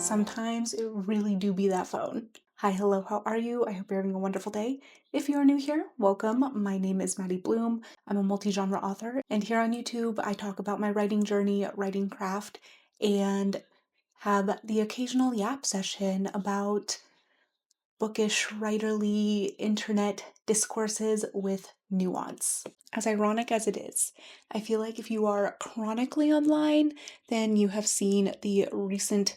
sometimes it really do be that phone. Hi, hello, how are you? I hope you're having a wonderful day. If you are new here, welcome. My name is Maddie Bloom. I'm a multi-genre author, and here on YouTube, I talk about my writing journey, writing craft, and have the occasional yap session about bookish, writerly internet discourses with nuance. As ironic as it is, I feel like if you are chronically online, then you have seen the recent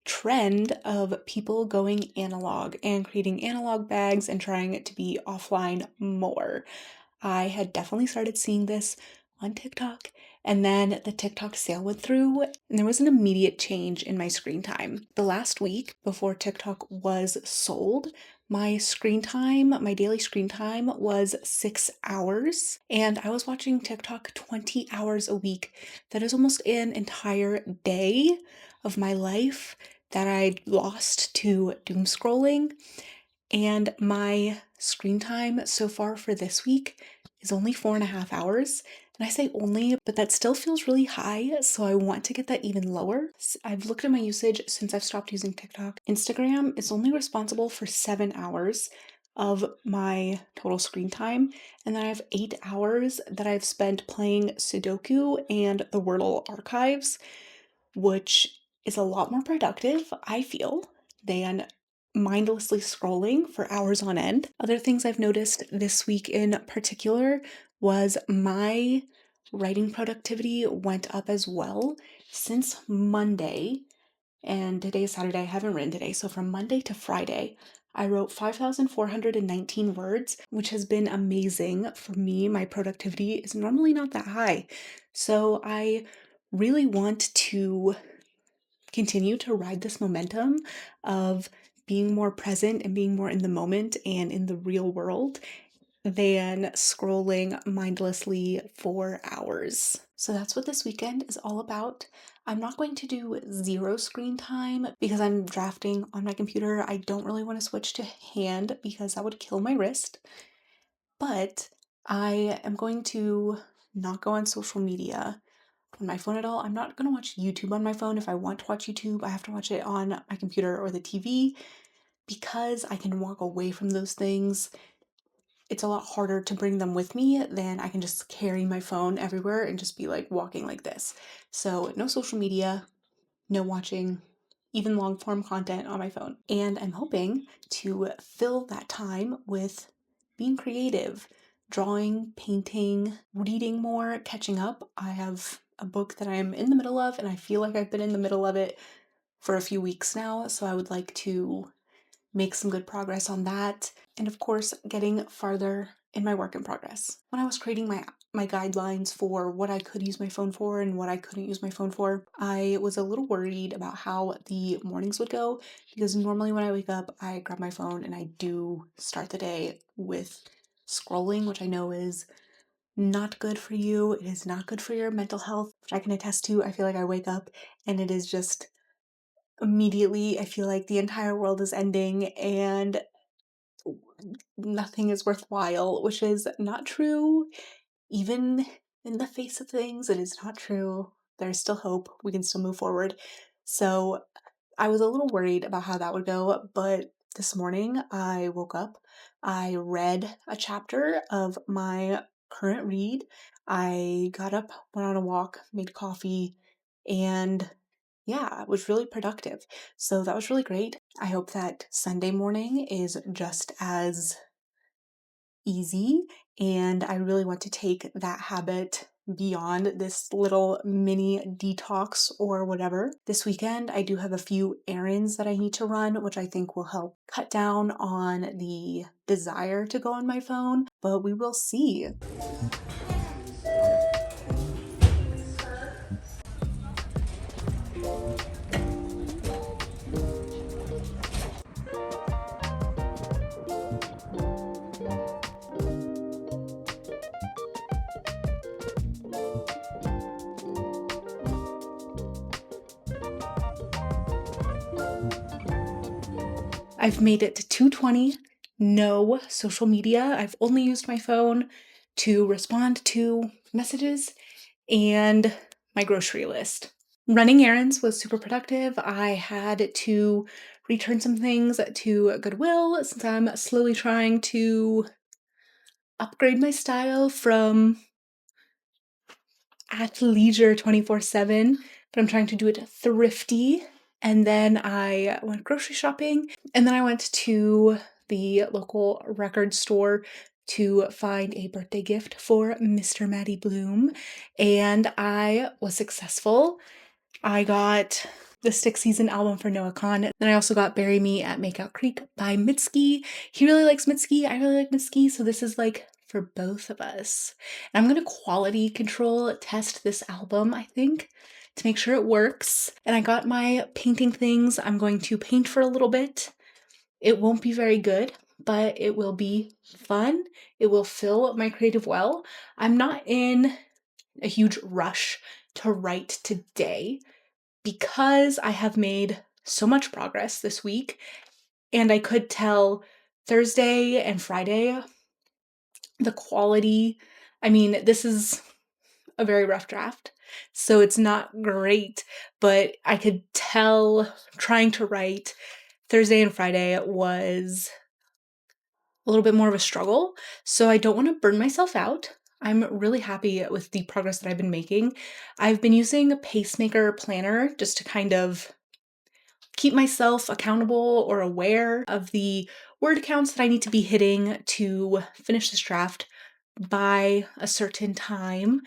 trend of people going analog and creating analog bags and trying it to be offline more. I had definitely started seeing this on TikTok, and then the TikTok sale went through, and there was an immediate change in my screen time. The last week before TikTok was sold, my daily screen time was 6 hours, and I was watching TikTok 20 hours a week. That is almost an entire day of my life that I'd lost to doom scrolling. And my screen time so far for this week is only 4.5 hours. And I say only, but that still feels really high, so I want to get that even lower. I've looked at my usage since I've stopped using TikTok. Instagram is only responsible for 7 hours of my total screen time, and then I have 8 hours that I've spent playing Sudoku and the Wordle archives, which is a lot more productive, I feel, than mindlessly scrolling for hours on end. Other things I've noticed this week in particular was my writing productivity went up as well. Since Monday, and today is Saturday, I haven't written today, so from Monday to Friday, I wrote 5,419 words, which has been amazing for me. My productivity is normally not that high. So I really want to continue to ride this momentum of being more present and being more in the moment and in the real world than scrolling mindlessly for hours. So that's what this weekend is all about. I'm not going to do zero screen time because I'm drafting on my computer. I don't really want to switch to hand because that would kill my wrist. But I am going to not go on social media on my phone at all. I'm not going to watch YouTube on my phone. If I want to watch YouTube, I have to watch it on my computer or the TV because I can walk away from those things. It's a lot harder to bring them with me than I can just carry my phone everywhere and just be like walking like this. So no social media, no watching even long form content on my phone. And I'm hoping to fill that time with being creative, drawing, painting, reading more, catching up. I have a book that I'm in the middle of, and I feel like I've been in the middle of it for a few weeks now, so I would like to make some good progress on that. And of course, getting farther in my work in progress. When I was creating my guidelines for what I could use my phone for and what I couldn't use my phone for, I was a little worried about how the mornings would go because normally when I wake up, I grab my phone and I do start the day with scrolling, which I know is not good for you. It is not good for your mental health, which I can attest to. I feel like I wake up and it is just immediately, I feel like the entire world is ending and nothing is worthwhile, which is not true. Even in the face of things, it is not true. There's still hope. We can still move forward. So I was a little worried about how that would go, but this morning I woke up, I read a chapter of my current read, I got up, went on a walk, made coffee, and yeah, it was really productive. So that was really great. I hope that Sunday morning is just as easy, and I really want to take that habit beyond this little mini detox or whatever. This weekend, I do have a few errands that I need to run, which I think will help cut down on the desire to go on my phone, but we will see. I've made it to 2:20, no social media. I've only used my phone to respond to messages and my grocery list. Running errands was super productive. I had to return some things to Goodwill since I'm slowly trying to upgrade my style from athleisure 24/7, but I'm trying to do it thrifty. And then I went grocery shopping, and then I went to the local record store to find a birthday gift for Mr. Maddie Bloom, and I was successful. I got the Stick Season album for Noah Kahn. Then I also got Bury Me at Makeout Creek by Mitski. He really likes Mitski. I really like Mitski. So this is like for both of us. And I'm going to quality control test this album, I think, to make sure it works. And I got my painting things. I'm going to paint for a little bit. It won't be very good, but it will be fun. It will fill my creative well. I'm not in a huge rush to write today because I have made so much progress this week, and I could tell Thursday and Friday, the quality, I mean, this is a very rough draft, so it's not great, but I could tell trying to write Thursday and Friday was a little bit more of a struggle, so I don't want to burn myself out. I'm really happy with the progress that I've been making. I've been using a Pacemaker planner just to kind of keep myself accountable or aware of the word counts that I need to be hitting to finish this draft by a certain time.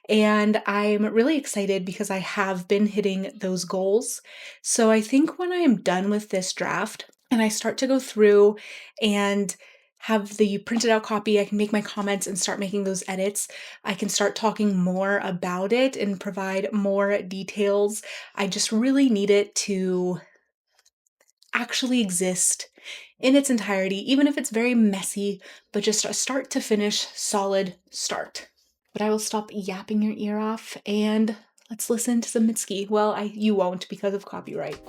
And I'm really excited because I have been hitting those goals. So I think when I am done with this draft and I start to go through and have the printed out copy, I can make my comments and start making those edits. I can start talking more about it and provide more details. I just really need it to actually exist in its entirety, even if it's very messy, but just a start to finish solid start. But I will stop yapping your ear off and let's listen to some Mitski. Well, you won't because of copyright.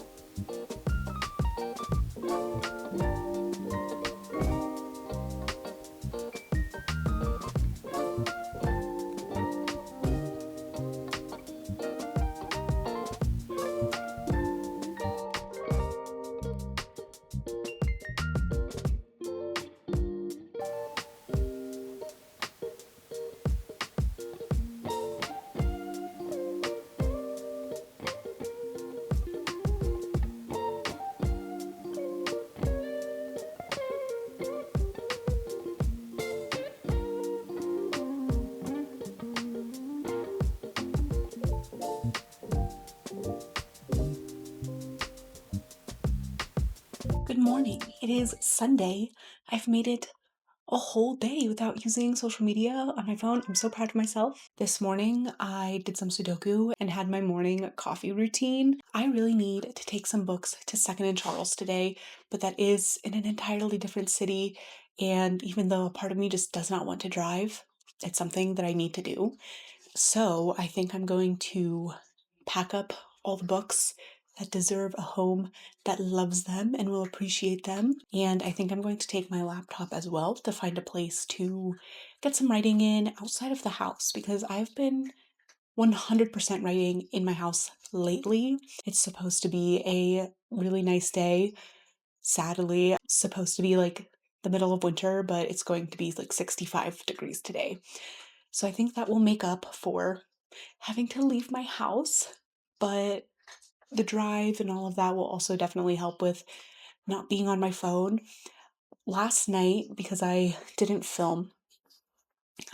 Good morning. It is Sunday. I've made it a whole day without using social media on my phone. I'm so proud of myself. This morning, I did some Sudoku and had my morning coffee routine. I really need to take some books to Second and Charles today, but that is in an entirely different city. And even though a part of me just does not want to drive, it's something that I need to do. So I think I'm going to pack up all the books that deserve a home that loves them and will appreciate them. And I think I'm going to take my laptop as well to find a place to get some writing in outside of the house because I've been 100% writing in my house lately. It's supposed to be a really nice day. Sadly, it's supposed to be like the middle of winter, but it's going to be like 65 degrees today. So I think that will make up for having to leave my house, but the drive and all of that will also definitely help with not being on my phone. Last night, because I didn't film,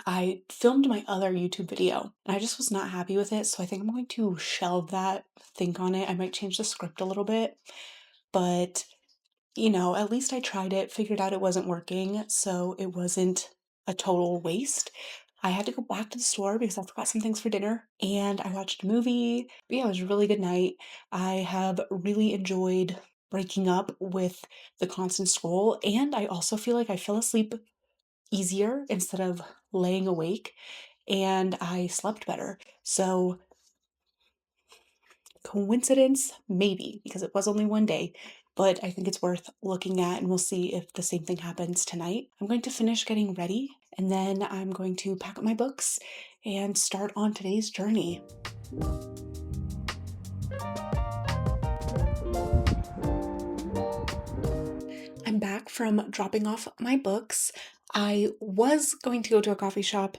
I filmed my other YouTube video and I just was not happy with it. So I think I'm going to shelve that, think on it. I might change the script a little bit, but at least I tried it, figured out it wasn't working. So it wasn't a total waste. I had to go back to the store because I forgot some things for dinner and I watched a movie. But yeah, it was a really good night. I have really enjoyed breaking up with the constant scroll, and I also feel like I fell asleep easier instead of laying awake, and I slept better. So, coincidence? Maybe, because it was only one day, but I think it's worth looking at, and we'll see if the same thing happens tonight. I'm going to finish getting ready, and then I'm going to pack up my books and start on today's journey. I'm back from dropping off my books. I was going to go to a coffee shop,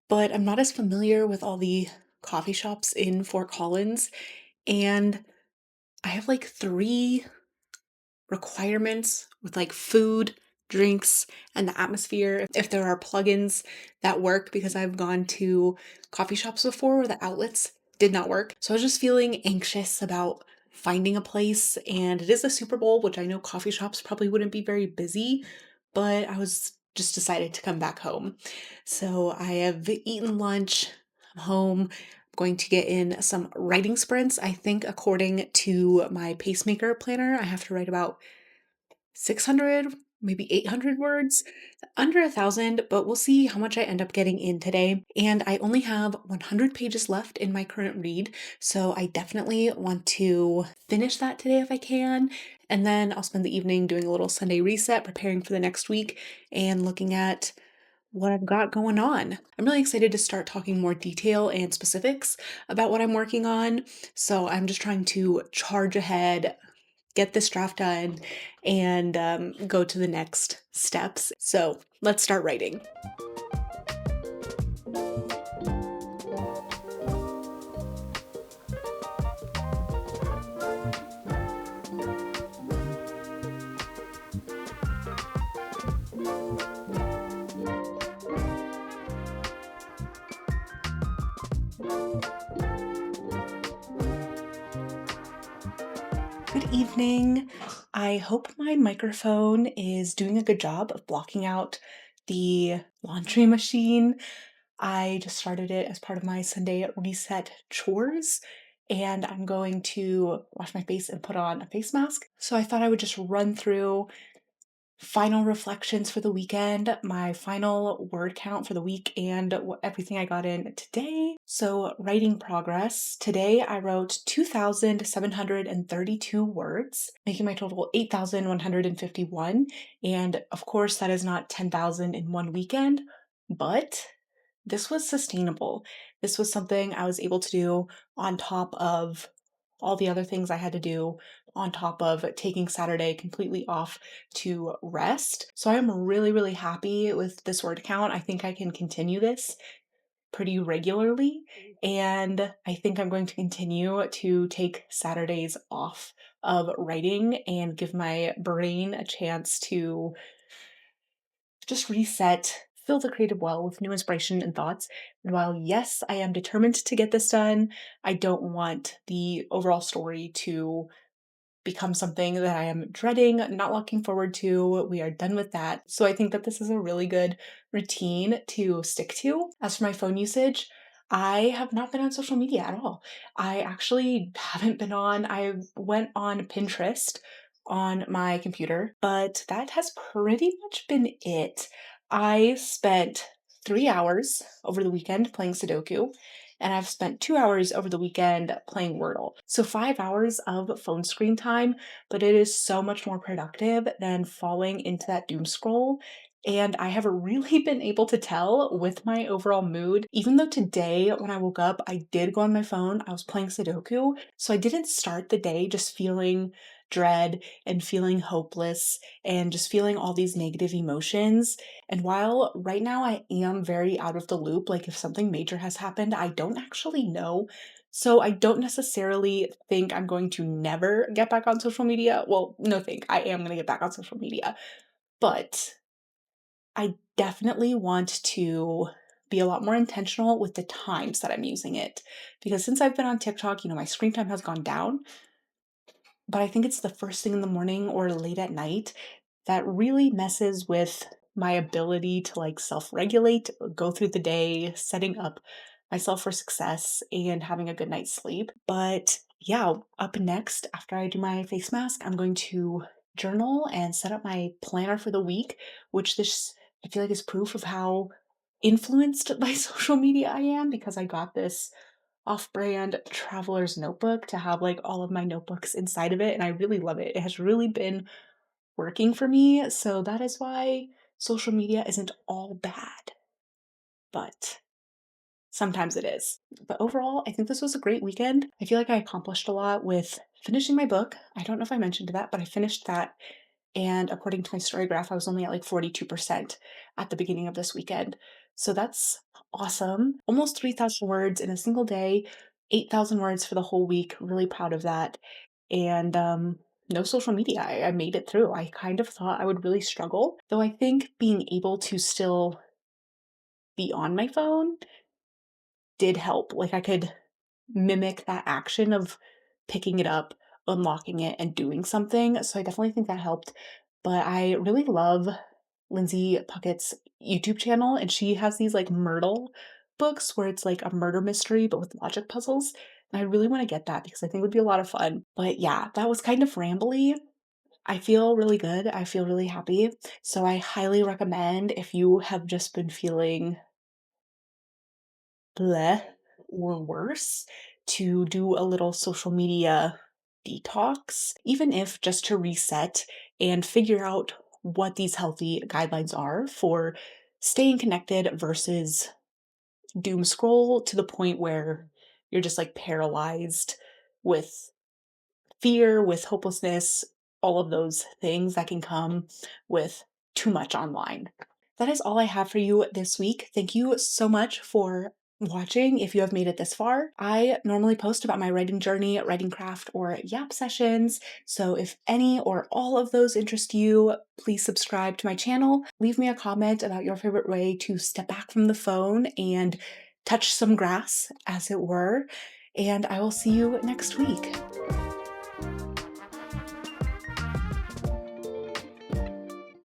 but I'm not as familiar with all the coffee shops in Fort Collins, and I have like three requirements with like food, drinks, and the atmosphere. If there are plugins that work, because I've gone to coffee shops before where the outlets did not work. So I was just feeling anxious about finding a place, and it is the Super Bowl, which I know coffee shops probably wouldn't be very busy, but I was just decided to come back home. So I have eaten lunch, I'm home, going to get in some writing sprints. I think according to my pacemaker planner, I have to write about 600, maybe 800 words, under 1,000, but we'll see how much I end up getting in today. And I only have 100 pages left in my current read, so I definitely want to finish that today if I can. And then I'll spend the evening doing a little Sunday reset, preparing for the next week, and looking at what I've got going on. I'm really excited to start talking more detail and specifics about what I'm working on. So I'm just trying to charge ahead, get this draft done, and go to the next steps. So let's start writing. Good evening. I hope my microphone is doing a good job of blocking out the laundry machine. I just started it as part of my Sunday reset chores, and I'm going to wash my face and put on a face mask. So I thought I would just run through final reflections for the weekend, my final word count for the week, and everything I got in today. So, writing progress. Today I wrote 2,732 words, making my total 8,151. And of course, that is not 10,000 in one weekend, but this was sustainable. This was something I was able to do on top of all the other things I had to do, on top of taking Saturday completely off to rest. So I'm really, really happy with this word count. I think I can continue this pretty regularly. And I think I'm going to continue to take Saturdays off of writing and give my brain a chance to just reset, fill the creative well with new inspiration and thoughts. And while, yes, I am determined to get this done, I don't want the overall story to become something that I am dreading, not looking forward to. We are done with that. So I think that this is a really good routine to stick to. As for my phone usage, I have not been on social media at all. I actually haven't been on. I went on Pinterest on my computer, but that has pretty much been it. I spent 3 hours over the weekend playing Sudoku, and I've spent 2 hours over the weekend playing Wordle. So 5 hours of phone screen time, but it is so much more productive than falling into that doom scroll. And I have really been able to tell with my overall mood, even though today when I woke up, I did go on my phone, I was playing Sudoku. So I didn't start the day just feeling dread and feeling hopeless and just feeling all these negative emotions. And while right now I am very out of the loop, like if something major has happened, I don't actually know. So I don't necessarily think I'm going to never get back on social media. Well, no think. I am going to get back on social media. But I definitely want to be a lot more intentional with the times that I'm using it. Because since I've been on TikTok, my screen time has gone down, but I think it's the first thing in the morning or late at night that really messes with my ability to like self-regulate, go through the day, setting up myself for success and having a good night's sleep. But yeah, up next, after I do my face mask, I'm going to journal and set up my planner for the week, which this I feel like is proof of how influenced by social media I am, because I got this off-brand traveler's notebook to have like all of my notebooks inside of it, and I really love it. It has really been working for me, so that is why social media isn't all bad. But Sometimes it is. But overall, I think this was a great weekend. I feel like I accomplished a lot with finishing my book. I don't know if I mentioned that, but I finished that. And according to my story graph, I was only at like 42% at the beginning of this weekend. So that's awesome. Almost 3,000 words in a single day, 8,000 words for the whole week. Really proud of that. And no social media. I made it through. I kind of thought I would really struggle, though I think being able to still be on my phone did help. Like I could mimic that action of picking it up, unlocking it, and doing something. So I definitely think that helped. But I really love Lindsay Puckett's YouTube channel, and she has these like Myrtle books where it's like a murder mystery but with logic puzzles. And I really want to get that because I think it would be a lot of fun. But yeah, that was kind of rambly. I feel really good. I feel really happy. So I highly recommend if you have just been feeling bleh or worse to do a little social media detox, even if just to reset and figure out what these healthy guidelines are for staying connected versus doom scroll to the point where you're just like paralyzed with fear, with hopelessness, all of those things that can come with too much online. That is all I have for you this week. Thank you so much for watching if you have made it this far. I normally post about my writing journey, writing craft, or yap sessions. So if any or all of those interest you, please subscribe to my channel. Leave me a comment about your favorite way to step back from the phone and touch some grass, as it were. And I will see you next week.